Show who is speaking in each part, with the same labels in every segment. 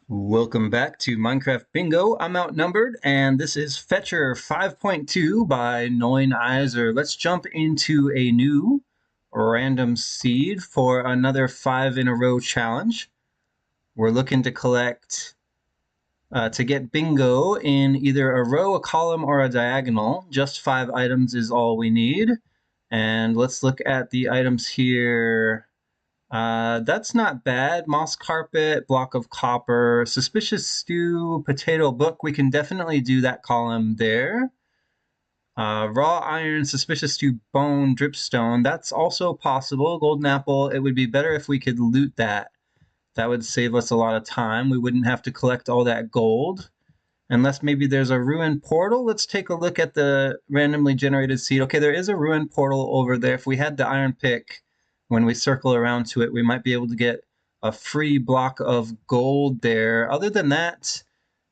Speaker 1: Welcome back to Minecraft Bingo. I'm outnumbered, and this is Fetchr 5.2 by Noiser. Let's jump into a new random seed for another 5 in a row challenge. We're looking to collect, to get bingo in either a row, a column, or a diagonal. Just 5 items is all we need. And let's look at the items here. That's not bad. Moss carpet, block of copper, suspicious stew, potato book. We can definitely do that column there. Raw iron, suspicious stew, bone, dripstone. That's also possible. Golden apple. It would be better if we could loot that. That would save us a lot of time. We wouldn't have to collect all that gold. Unless maybe there's a ruined portal. Let's take a look at the randomly generated seed. Okay, there is a ruined portal over there. If we had the iron pick, when we circle around to it, we might be able to get a free block of gold there. Other than that,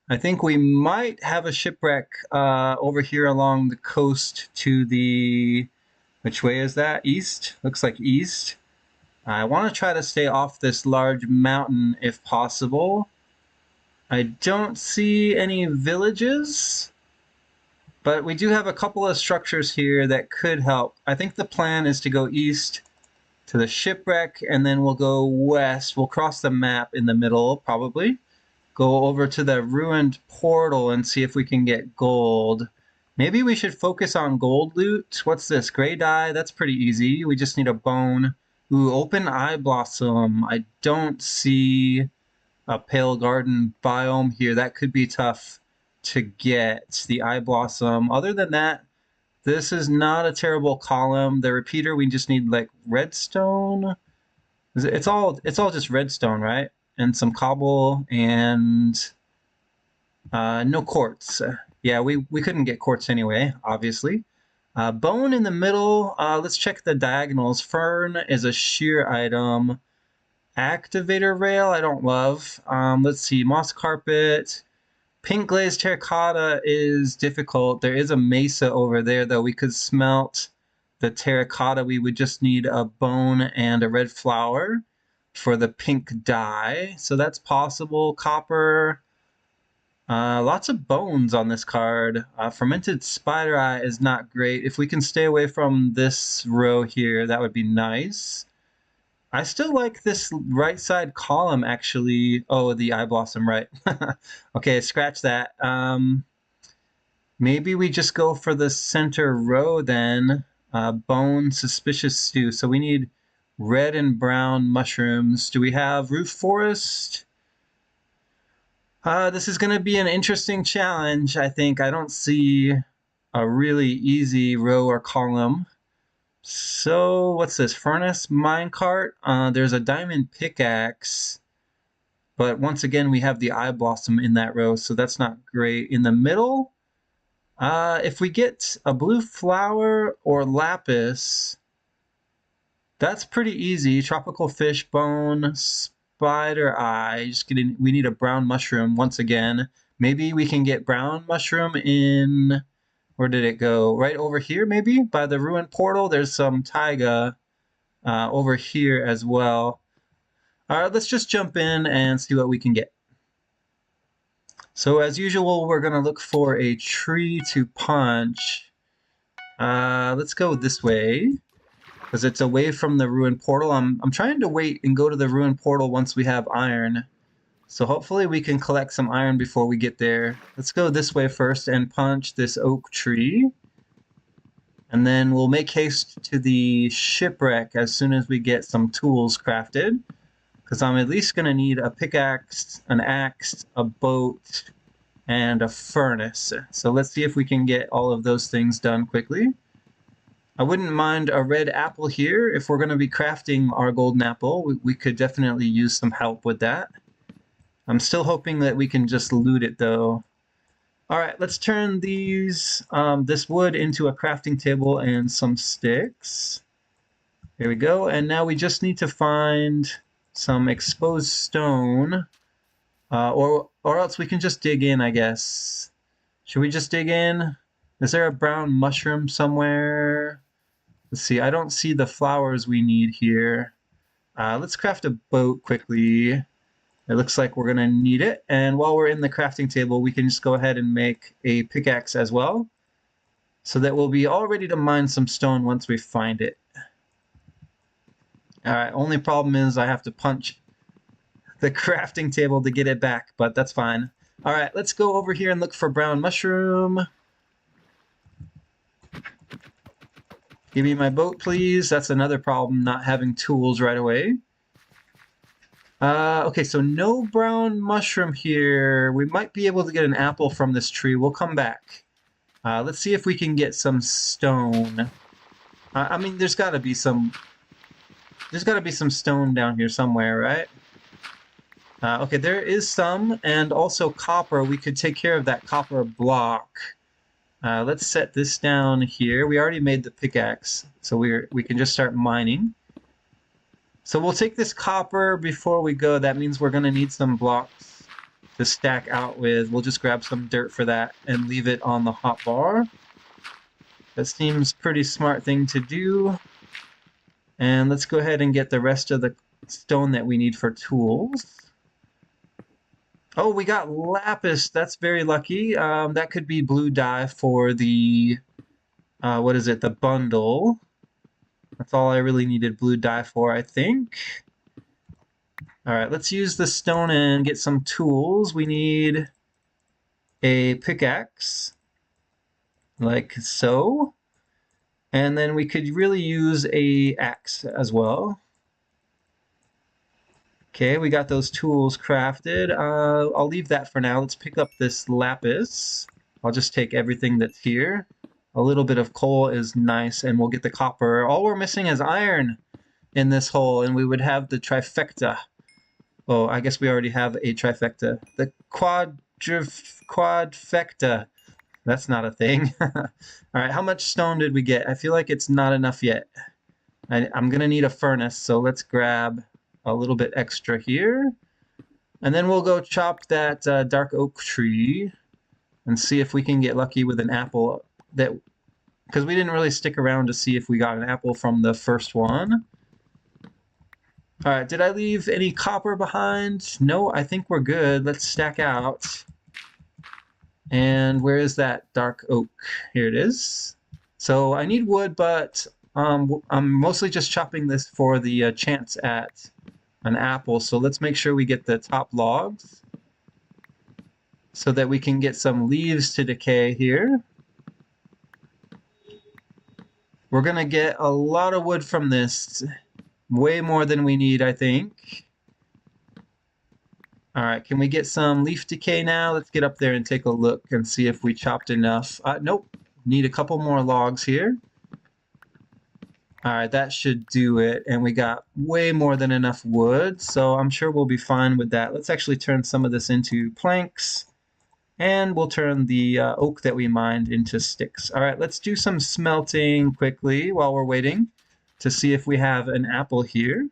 Speaker 1: I think we might have a shipwreck over here along the coast to the... Which way is that? East? Looks like east. I want to try to stay off this large mountain if possible. I don't see any villages, but we do have a couple of structures here that could help. I think the plan is to go east to the shipwreck, and then we'll go west. We'll cross the map in the middle, probably. Go over to the ruined portal and see if we can get gold. Maybe we should focus on gold loot. What's this? Gray dye? That's pretty easy. We just need a bone. Ooh, open eye blossom. I don't see a pale garden biome here. That could be tough to get. The eye blossom. Other than that, this is not a terrible column. The repeater, we just need like redstone. It's all just redstone, right? And some cobble and no quartz. Yeah, we couldn't get quartz anyway, obviously. Bone in the middle. Let's check the diagonals. Fern is a shear item. Activator rail, I don't love. Let's see, moss carpet. Pink glazed terracotta is difficult. There is a mesa over there, though. We could smelt the terracotta. We would just need a bone and a red flower for the pink dye. So that's possible. Copper. Lots of bones on this card. Fermented spider eye is not great. If we can stay away from this row here, that would be nice. I still like this right side column, actually. Oh, the eye blossom, right. Okay, scratch that. Maybe we just go for the center row then. Bone, suspicious stew. So we need red and brown mushrooms. Do we have roof forest? This is going to be an interesting challenge, I think. I don't see a really easy row or column. So, what's this? Furnace, minecart. There's a diamond pickaxe. But once again, we have the eye blossom in that row, so that's not great. In the middle, if we get a blue flower or lapis, that's pretty easy. Tropical fish, bone, spider eye. We need a brown mushroom once again. Maybe we can get brown mushroom in... Where did it go? Right over here, maybe? By the ruined portal, there's some taiga over here as well. All right, let's just jump in and see what we can get. So as usual, we're going to look for a tree to punch. Let's go this way, because it's away from the ruined portal. I'm trying to wait and go to the ruined portal once we have iron. So hopefully we can collect some iron before we get there. Let's go this way first and punch this oak tree. And then we'll make haste to the shipwreck as soon as we get some tools crafted. Because I'm at least going to need a pickaxe, an axe, a boat, and a furnace. So let's see if we can get all of those things done quickly. I wouldn't mind a red apple here. If we're going to be crafting our golden apple, we could definitely use some help with that. I'm still hoping that we can just loot it, though. All right, let's turn this wood into a crafting table and some sticks. Here we go. And now we just need to find some exposed stone, or else we can just dig in, I guess. Should we just dig in? Is there a brown mushroom somewhere? Let's see. I don't see the flowers we need here. Let's craft a boat quickly. It looks like we're going to need it. And while we're in the crafting table, we can just go ahead and make a pickaxe as well, so that we'll be all ready to mine some stone once we find it. All right, only problem is I have to punch the crafting table to get it back, but that's fine. All right, let's go over here and look for brown mushroom. Give me my boat, please. That's another problem, not having tools right away. Okay, so no brown mushroom here. We might be able to get an apple from this tree. We'll come back. Let's see if we can get some stone. I mean, there's got to be some stone down here somewhere, right? Okay, there is some, and also copper. We could take care of that copper block. Let's set this down here. We already made the pickaxe, so we can just start mining. So we'll take this copper before we go. That means we're going to need some blocks to stack out with. We'll just grab some dirt for that and leave it on the hotbar. That seems pretty smart thing to do. And let's go ahead and get the rest of the stone that we need for tools. Oh, we got lapis. That's very lucky. That could be blue dye for the, what is it, the bundle. That's all I really needed blue dye for, I think. All right, let's use the stone and get some tools. We need a pickaxe, like so. And then we could really use a axe as well. Okay, we got those tools crafted. I'll leave that for now. Let's pick up this lapis. I'll just take everything that's here. A little bit of coal is nice, and we'll get the copper. All we're missing is iron in this hole, and we would have the trifecta. Oh, I guess we already have a trifecta. The quadfecta. That's not a thing. All right, how much stone did we get? I feel like it's not enough yet. I'm going to need a furnace, so let's grab a little bit extra here. And then we'll go chop that dark oak tree and see if we can get lucky with an apple, because we didn't really stick around to see if we got an apple from the first one. All right, did I leave any copper behind? No, I think we're good. Let's stack out. And where is that dark oak? Here it is. So I need wood, but I'm mostly just chopping this for the chance at an apple. So let's make sure we get the top logs so that we can get some leaves to decay here. We're going to get a lot of wood from this. Way more than we need, I think. All right, can we get some leaf decay now? Let's get up there and take a look and see if we chopped enough. Nope, need a couple more logs here. All right, that should do it. And we got way more than enough wood, so I'm sure we'll be fine with that. Let's actually turn some of this into planks. And we'll turn the oak that we mined into sticks. All right, let's do some smelting quickly while we're waiting to see if we have an apple here.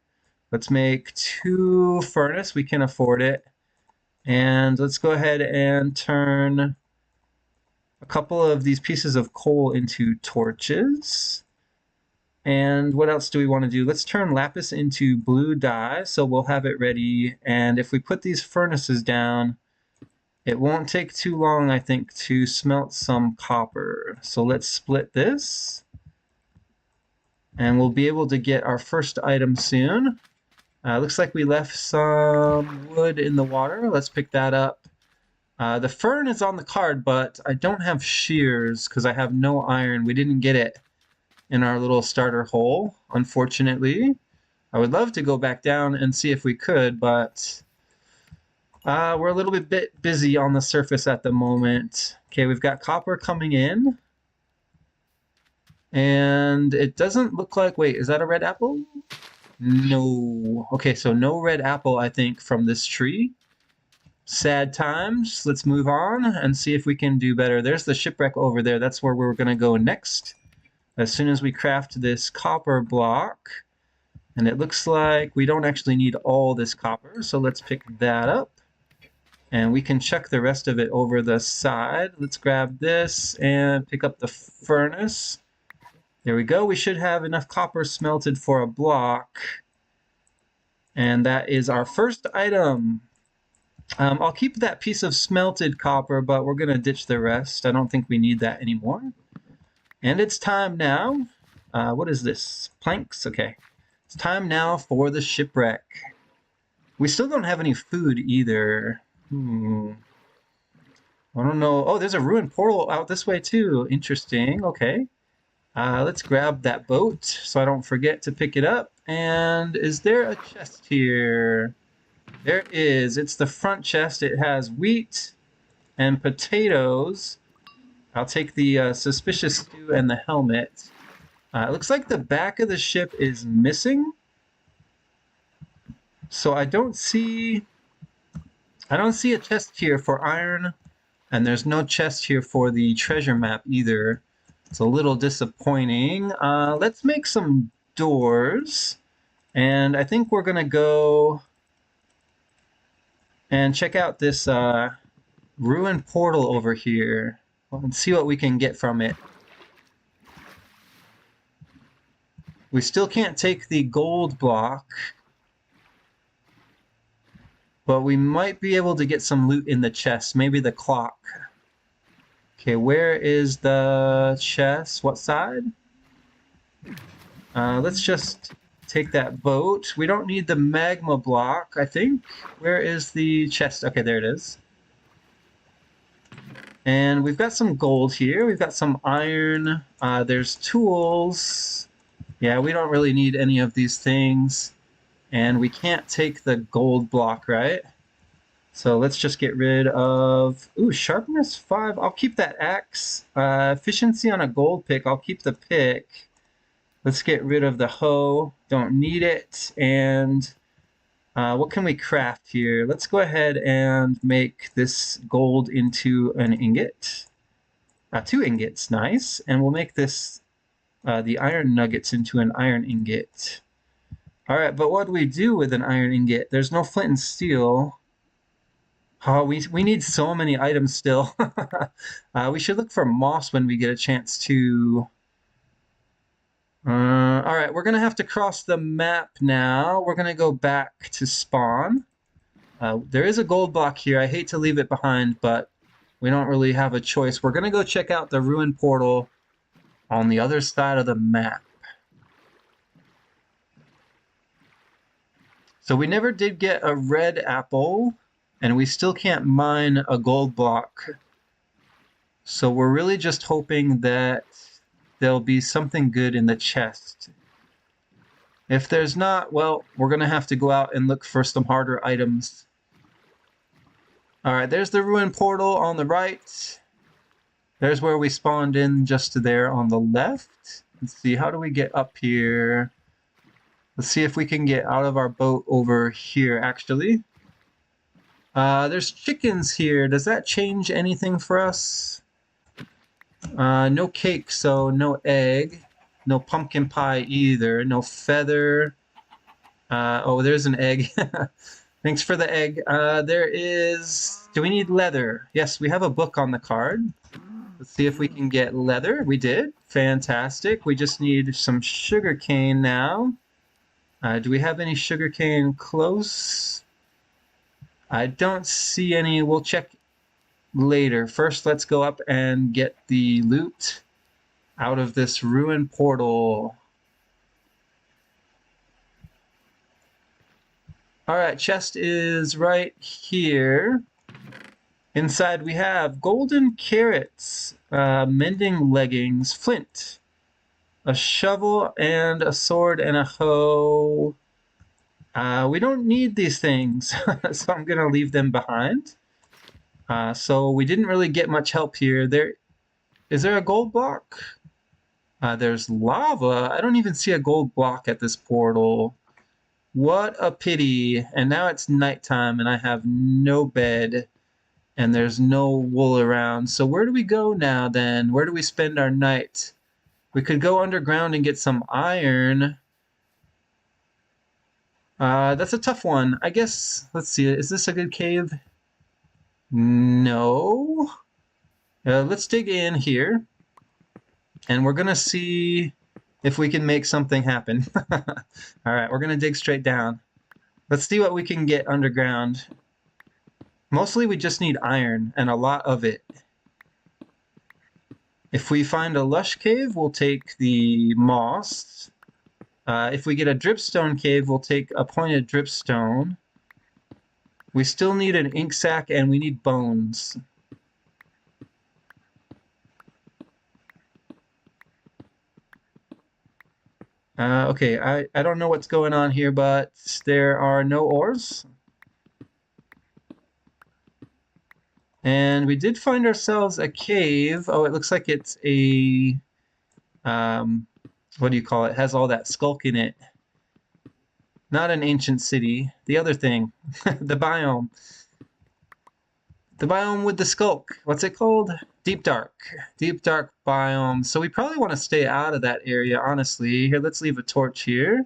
Speaker 1: Let's make 2 furnace. We can afford it. And let's go ahead and turn a couple of these pieces of coal into torches. And what else do we want to do? Let's turn lapis into blue dye, so we'll have it ready. And if we put these furnaces down, it won't take too long, I think, to smelt some copper. So let's split this. And we'll be able to get our first item soon. Looks like we left some wood in the water. Let's pick that up. The fern is on the card, but I don't have shears because I have no iron. We didn't get it in our little starter hole, unfortunately. I would love to go back down and see if we could, but we're a little bit busy on the surface at the moment. Okay, we've got copper coming in. And it doesn't look like, wait, is that a red apple? No. Okay, so no red apple, I think, from this tree. Sad times. Let's move on and see if we can do better. There's the shipwreck over there. That's where we're going to go next. As soon as we craft this copper block. And it looks like we don't actually need all this copper, so let's pick that up. And we can chuck the rest of it over the side. Let's grab this and pick up the furnace. There we go. We should have enough copper smelted for a block. And that is our first item. I'll keep that piece of smelted copper, but we're going to ditch the rest. I don't think we need that anymore. And it's time now. What is this? Planks? Okay. It's time now for the shipwreck. We still don't have any food either. I don't know. Oh, there's a ruined portal out this way too. Interesting. Okay. Let's grab that boat so I don't forget to pick it up. And is there a chest here? There is. It's the front chest. It has wheat and potatoes. I'll take the suspicious stew and the helmet. It looks like the back of the ship is missing. So I don't see a chest here for iron, and there's no chest here for the treasure map either. It's a little disappointing. Let's make some doors, and I think we're gonna go and check out this ruined portal over here and see what we can get from it. We still can't take the gold block, but we might be able to get some loot in the chest, maybe the clock. Okay, where is the chest? What side? Let's just take that boat. We don't need the magma block, I think. Where is the chest? Okay, there it is. And we've got some gold here. We've got some iron. There's tools. Yeah, we don't really need any of these things. And we can't take the gold block, right? So let's just get rid of... Ooh, sharpness 5. I'll keep that axe. Efficiency on a gold pick. I'll keep the pick. Let's get rid of the hoe. Don't need it. And what can we craft here? Let's go ahead and make this gold into an ingot. 2 ingots, nice. And we'll make this the iron nuggets into an iron ingot. All right, but what do we do with an iron ingot? There's no flint and steel. Oh, we need so many items still. We should look for moss when we get a chance to. All right, we're gonna have to cross the map now. We're gonna go back to spawn. There is a gold block here. I hate to leave it behind, but we don't really have a choice. We're gonna go check out the ruined portal on the other side of the map. So we never did get a red apple, and we still can't mine a gold block. So we're really just hoping that there'll be something good in the chest. If there's not, well, we're going to have to go out and look for some harder items. All right, there's the ruined portal on the right. There's where we spawned in, just there on the left. Let's see, how do we get up here? Let's see if we can get out of our boat over here, actually. There's chickens here. Does that change anything for us? No cake, so no egg. No pumpkin pie either. No feather. Oh, there's an egg. Thanks for the egg. There is... Do we need leather? Yes, we have a book on the card. Let's see if we can get leather. We did. Fantastic. We just need some sugar cane now. Do we have any sugar cane close? I don't see any. We'll check later. First, let's go up and get the loot out of this ruined portal. All right, chest is right here. Inside we have golden carrots, mending leggings, flint, a shovel, and a sword and a hoe. We don't need these things, so I'm going to leave them behind. So we didn't really get much help here. Is there a gold block? There's lava. I don't even see a gold block at this portal. What a pity. And now it's nighttime and I have no bed and there's no wool around. So where do we go now then? Where do we spend our night? We could go underground and get some iron. That's a tough one. I guess, let's see, is this a good cave? No. Let's dig in here. And we're going to see if we can make something happen. All right, we're going to dig straight down. Let's see what we can get underground. Mostly we just need iron, and a lot of it. If we find a lush cave, we'll take the moss. If we get a dripstone cave, we'll take a pointed dripstone. We still need an ink sac, and we need bones. Okay, I don't know what's going on here, but there are no ores. And we did find ourselves a cave. Oh, it looks like it's a, what do you call it? It has all that skulk in it. Not an ancient city. The other thing, the biome. The biome with the skulk. What's it called? Deep dark. Deep dark biome. So we probably want to stay out of that area, honestly. Here, let's leave a torch here.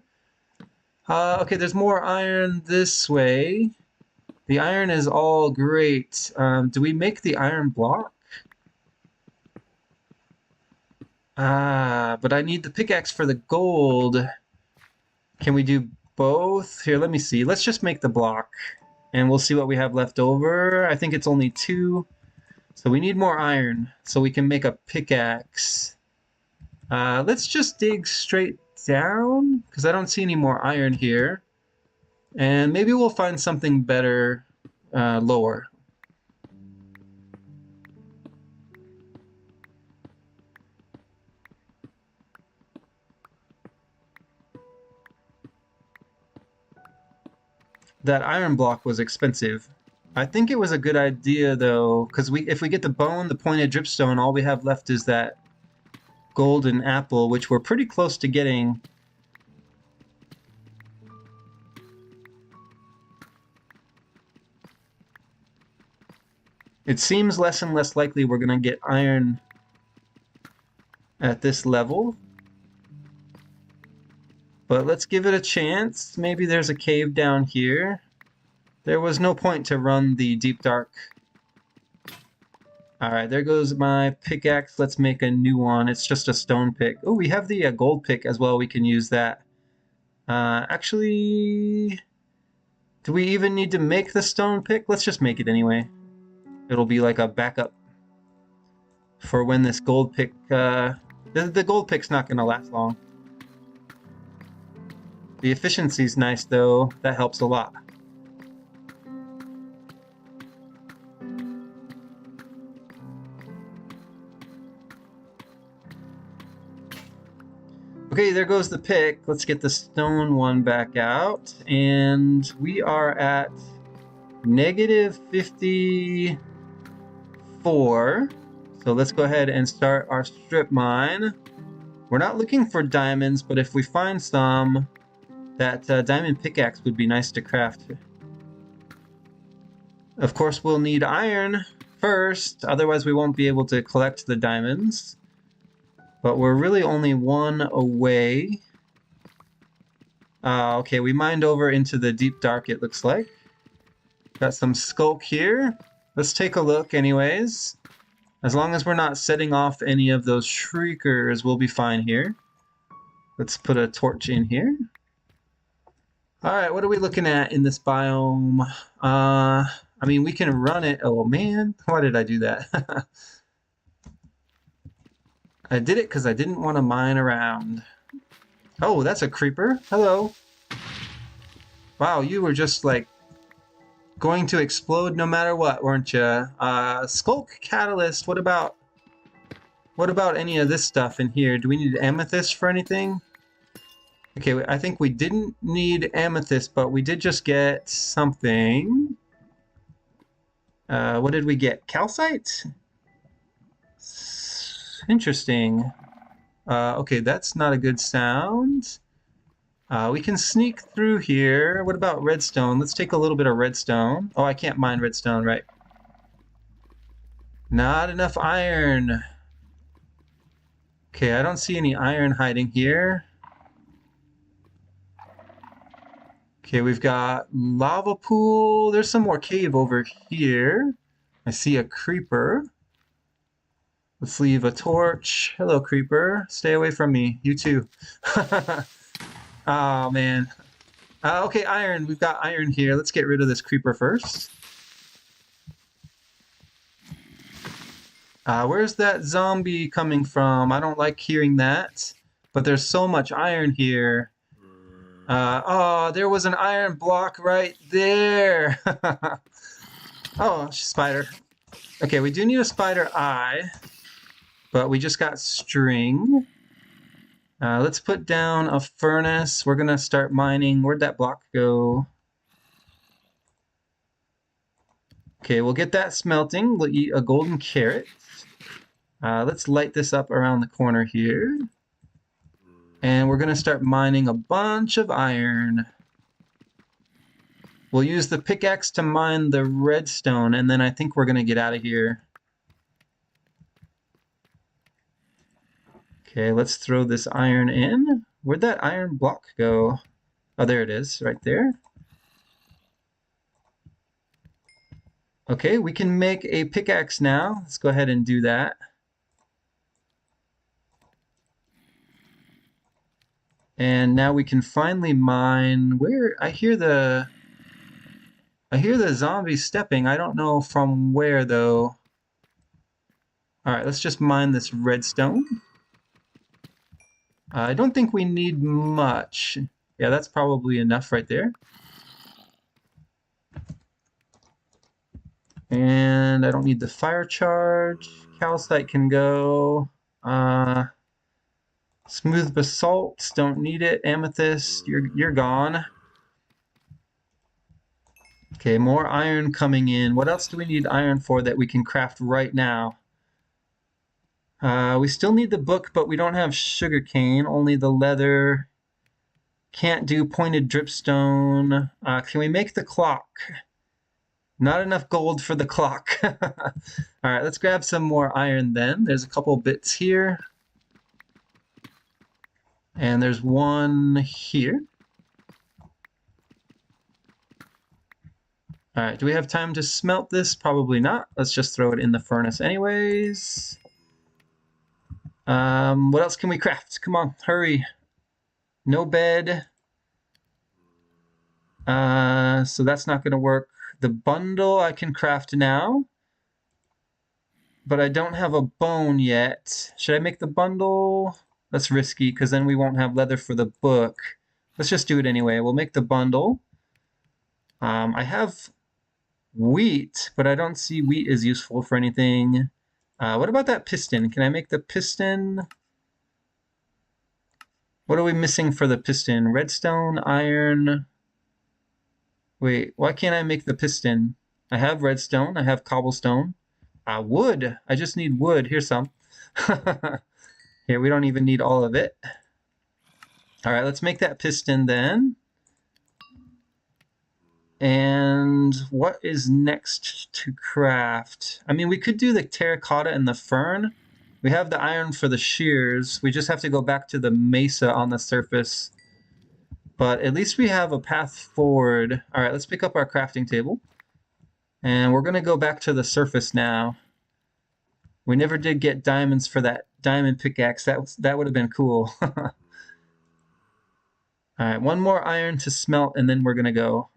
Speaker 1: Okay, there's more iron this way. The iron is all great. Do we make the iron block? But I need the pickaxe for the gold. Can we do both? Here, let me see. Let's just make the block, and we'll see what we have left over. I think it's only 2. So we need more iron so we can make a pickaxe. Let's just dig straight down, because I don't see any more iron here. And maybe we'll find something better lower. That iron block was expensive. I think it was a good idea though, because if we get the bone, the pointed dripstone, all we have left is that golden apple, which we're pretty close to getting. It seems less and less likely we're gonna get iron at this level. But let's give it a chance. Maybe there's a cave down here. There was no point to run the deep dark. Alright, there goes my pickaxe. Let's make a new one. It's just a stone pick. Oh, we have the gold pick as well. We can use that. Actually, do we even need to make the stone pick? Let's just make it anyway. It'll be like a backup for when this gold pick... the gold pick's not going to last long. The efficiency's nice, though. That helps a lot. Okay, there goes the pick. Let's get the stone one back out. And we are at negative 54. So let's go ahead and start our strip mine. We're not looking for diamonds, but if we find some, that diamond pickaxe would be nice to craft. Of course, we'll need iron first, otherwise we won't be able to collect the diamonds. But we're really only 1 away. Okay, we mined over into the deep dark, it looks like. Got some skulk here. Let's take a look anyways. As long as we're not setting off any of those shriekers, we'll be fine here. Let's put a torch in here. Alright, what are we looking at in this biome? I mean, we can run it. Oh man, why did I do that? I did it because I didn't want to mine around. Oh, that's a creeper. Hello. Wow, you were just like going to explode no matter what, weren't you? Skulk catalyst. What about any of this stuff in here? Do we need amethyst for anything? Okay, I think we didn't need amethyst, but we did just get something. What did we get? Calcite? Interesting. Okay, that's not a good sound. We can sneak through here. What about redstone? Let's take a little bit of redstone. Oh, I can't mine redstone, right? Not enough iron. Okay, I don't see any iron hiding here. Okay, we've got lava pool. There's some more cave over here. I see a creeper. Let's leave a torch. Hello, creeper. Stay away from me. You too. Oh, man. Okay, iron. We've got iron here. Let's get rid of this creeper first. Where's that zombie coming from? I don't like hearing that. But there's so much iron here. Oh, there was an iron block right there. Oh, spider. Okay, we do need a spider eye. But we just got string. Let's put down a furnace. We're going to start mining. Where'd that block go? Okay, we'll get that smelting. We'll eat a golden carrot. Let's light this up around the corner here. And we're going to start mining a bunch of iron. We'll use the pickaxe to mine the redstone, and then I think we're going to get out of here. Okay, let's throw this iron in. Where'd that iron block go? Oh, there it is, right there. Okay, we can make a pickaxe now. Let's go ahead and do that. And now we can finally mine. Where? I hear the zombie stepping. I don't know from where though. All right, let's just mine this redstone. I don't think we need much. Yeah, that's probably enough right there. And I don't need the fire charge. Calcite can go. Smooth basalt, don't need it. Amethyst, you're gone. Okay, more iron coming in. What else do we need iron for that we can craft right now? We still need the book, but we don't have sugarcane, only the leather. Can't do pointed dripstone. Can we make the clock? Not enough gold for the clock. All right, let's grab some more iron then. There's a couple bits here. And there's one here. All right, do we have time to smelt this? Probably not. Let's just throw it in the furnace anyways. What else can we craft? Come on, hurry. No bed. So that's not gonna work. The bundle I can craft now, but I don't have a bone yet. Should I make the bundle? That's risky because then we won't have leather for the book. Let's just do it anyway. We'll make the bundle. I have wheat, but I don't see wheat as useful for anything. What about that piston? Can I make the piston? What are we missing for the piston? Redstone, iron. Wait, why can't I make the piston? I have redstone, I have cobblestone. Wood. I just need wood. Here's some. Here, we don't even need all of it. All right, let's make that piston then. And what is next to craft? I mean, we could do the terracotta and the fern. We have the iron for the shears. We just have to go back to the mesa on the surface. But at least we have a path forward. All right, let's pick up our crafting table. And we're going to go back to the surface now. We never did get diamonds for that diamond pickaxe. That would have been cool. All right, one more iron to smelt, and then we're going to go.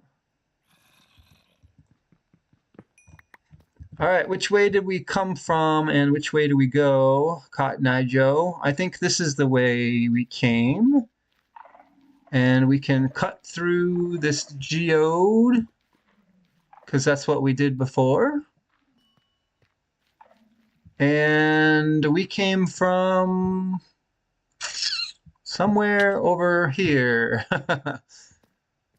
Speaker 1: All right, which way did we come from and which way do we go, Cotton Eye Joe? I think this is the way we came. And we can cut through this geode, because that's what we did before. And we came from somewhere over here.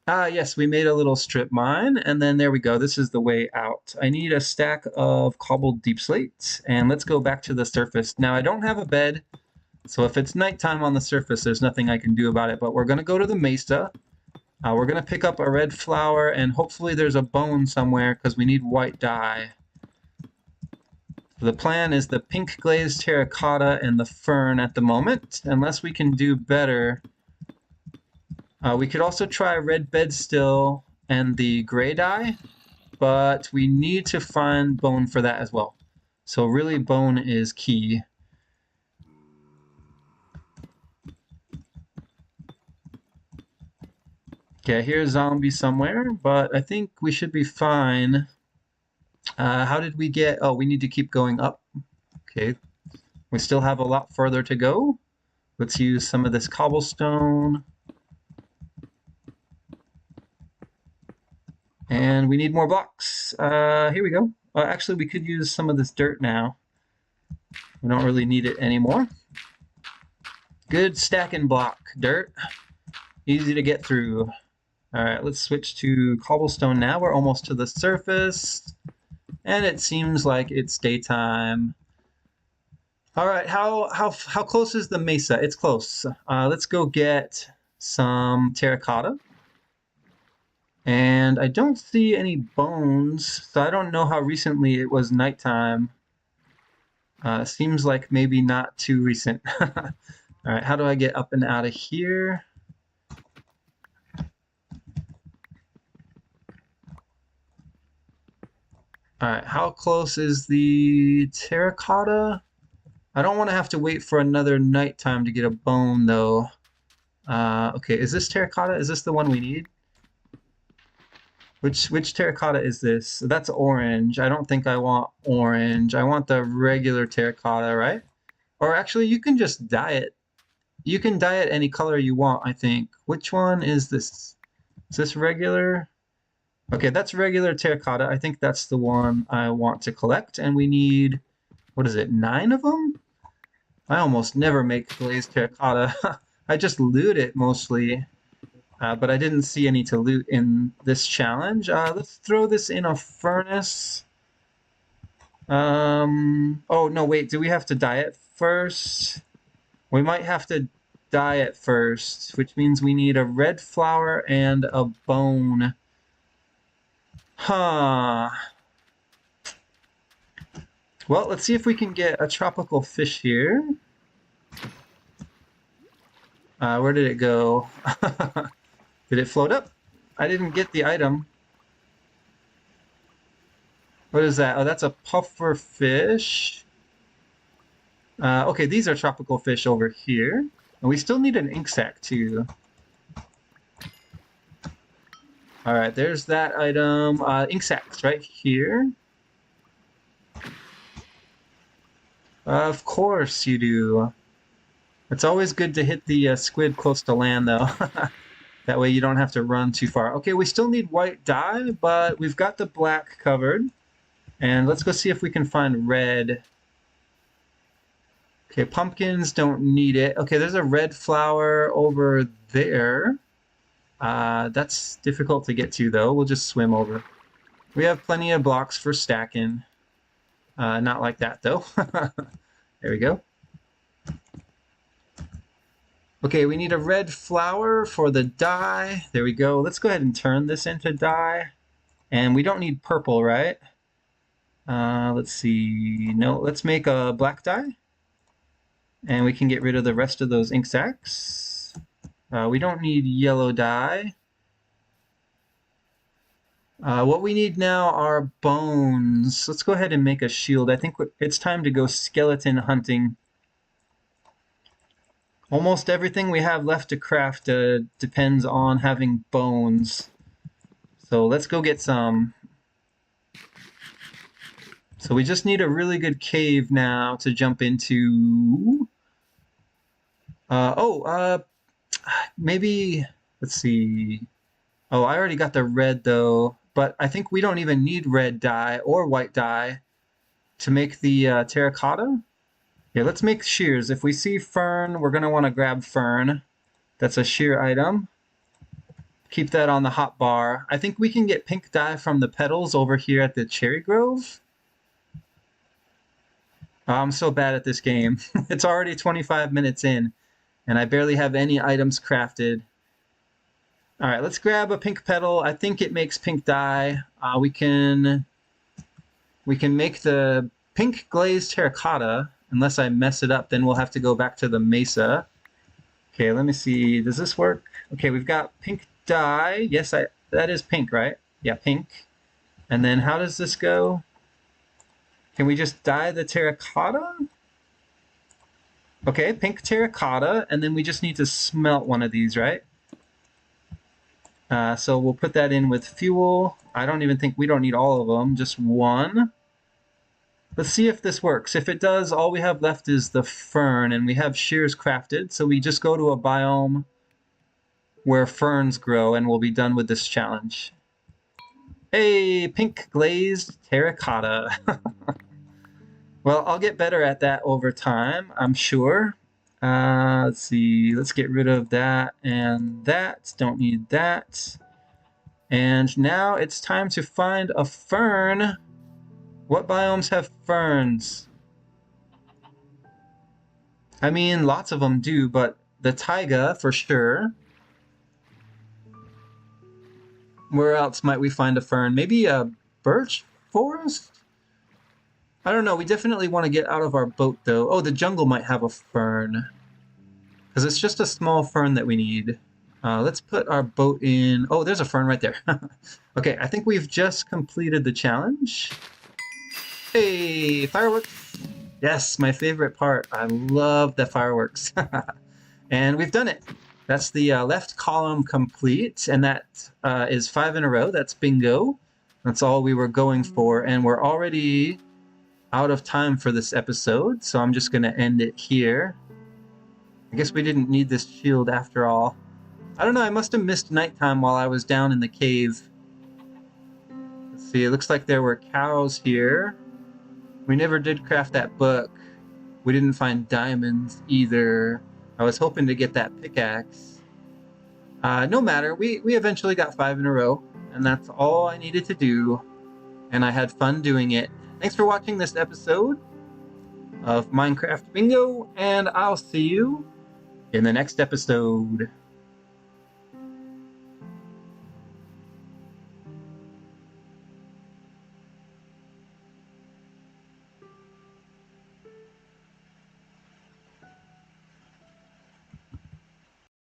Speaker 1: Yes, we made a little strip mine, and then there we go. This is the way out. I need a stack of cobbled deep slate, and let's go back to the surface. Now, I don't have a bed, so if it's nighttime on the surface, there's nothing I can do about it, but we're going to go to the mesa. We're going to pick up a red flower, and hopefully there's a bone somewhere, because we need white dye. The plan is the pink glazed terracotta and the fern at the moment, unless we can do better. We could also try red bedstill and the gray dye, but we need to find bone for that as well. So really bone is key. Okay, I hear a zombie somewhere, but I think we should be fine. How did we get... Oh, we need to keep going up. Okay, we still have a lot further to go. Let's use some of this cobblestone. And we need more blocks. Here we go. Actually, we could use some of this dirt now. We don't really need it anymore. Good stacking block, dirt. Easy to get through. All right, let's switch to cobblestone now. We're almost to the surface. And it seems like it's daytime. All right, how close is the mesa? It's close. Let's go get some terracotta. And I don't see any bones, so I don't know how recently it was nighttime. Seems like maybe not too recent. All right, how do I get up and out of here? All right, how close is the terracotta? I don't want to have to wait for another nighttime to get a bone, though. Okay, is this terracotta? Is this the one we need? Which terracotta is this? That's orange. I don't think I want orange. I want the regular terracotta, right? Or actually, you can just dye it. You can dye it any color you want, I think. Which one is this? Is this regular? Okay, that's regular terracotta. I think that's the one I want to collect. And we need, what is it, 9 of them? I almost never make glazed terracotta. I just loot it mostly. But I didn't see any to loot in this challenge. Let's throw this in a furnace. Oh, no, wait, do we have to dye it first? We might have to dye it first, which means we need a red flower and a bone. Huh. Well, let's see if we can get a tropical fish here. Where did it go? Did it float up? I didn't get the item. What is that? Oh, that's a puffer fish. Okay, these are tropical fish over here. And we still need an ink sac too. All right, there's that item. Ink sacs right here. Of course you do. It's always good to hit the squid close to land, though. That way you don't have to run too far. Okay, we still need white dye, but we've got the black covered. And let's go see if we can find red. Okay, pumpkins don't need it. Okay, there's a red flower over there. That's difficult to get to, though. We'll just swim over. We have plenty of blocks for stacking. Not like that, though. There we go. Okay, we need a red flower for the dye. There we go. Let's go ahead and turn this into dye. And we don't need purple, right? Let's see. No, let's make a black dye. And we can get rid of the rest of those ink sacs. We don't need yellow dye. What we need now are bones. Let's go ahead and make a shield. I think it's time to go skeleton hunting. Almost everything we have left to craft depends on having bones. So let's go get some. So we just need a really good cave now to jump into. Maybe, let's see. Oh, I already got the red though, but I think we don't even need red dye or white dye to make the terracotta. Yeah, let's make shears. If we see fern, we're gonna want to grab fern. That's a shear item. Keep that on the hot bar. I think we can get pink dye from the petals over here at the cherry grove. I'm so bad at this game. It's already 25 minutes in, and I barely have any items crafted. All right, let's grab a pink petal. I think it makes pink dye. We can make the pink glazed terracotta. Unless I mess it up, then we'll have to go back to the mesa. Okay, let me see. Does this work? Okay, we've got pink dye. Yes, that is pink, right? Yeah, pink. And then how does this go? Can we just dye the terracotta? Okay, pink terracotta, and then we just need to smelt one of these, right? So we'll put that in with fuel. I don't even think we don't need all of them, just one. Let's see if this works. If it does, all we have left is the fern, and we have shears crafted, so we just go to a biome where ferns grow, and we'll be done with this challenge. Hey, pink glazed terracotta. Well, I'll get better at that over time, I'm sure. Let's see. Let's get rid of that and that. Don't need that. And now it's time to find a fern. What biomes have ferns? I mean, lots of them do, but the taiga for sure. Where else might we find a fern? Maybe a birch forest? I don't know. We definitely want to get out of our boat, though. Oh, the jungle might have a fern. Because it's just a small fern that we need. Let's put our boat in... Oh, there's a fern right there. Okay, I think we've just completed the challenge. Hey, fireworks. Yes, my favorite part. I love the fireworks. And we've done it. That's the left column complete, and that is 5 in a row. That's bingo. That's all we were going for, and we're already out of time for this episode, so I'm just going to end it here. I guess we didn't need this shield after all. I don't know, I must have missed nighttime while I was down in the cave. Let's see, it looks like there were cows here. We never did craft that book. We didn't find diamonds either. I was hoping to get that pickaxe. No matter, we eventually got 5 in a row, and that's all I needed to do, and I had fun doing it. Thanks for watching this episode of Minecraft Bingo, and I'll see you in the next episode.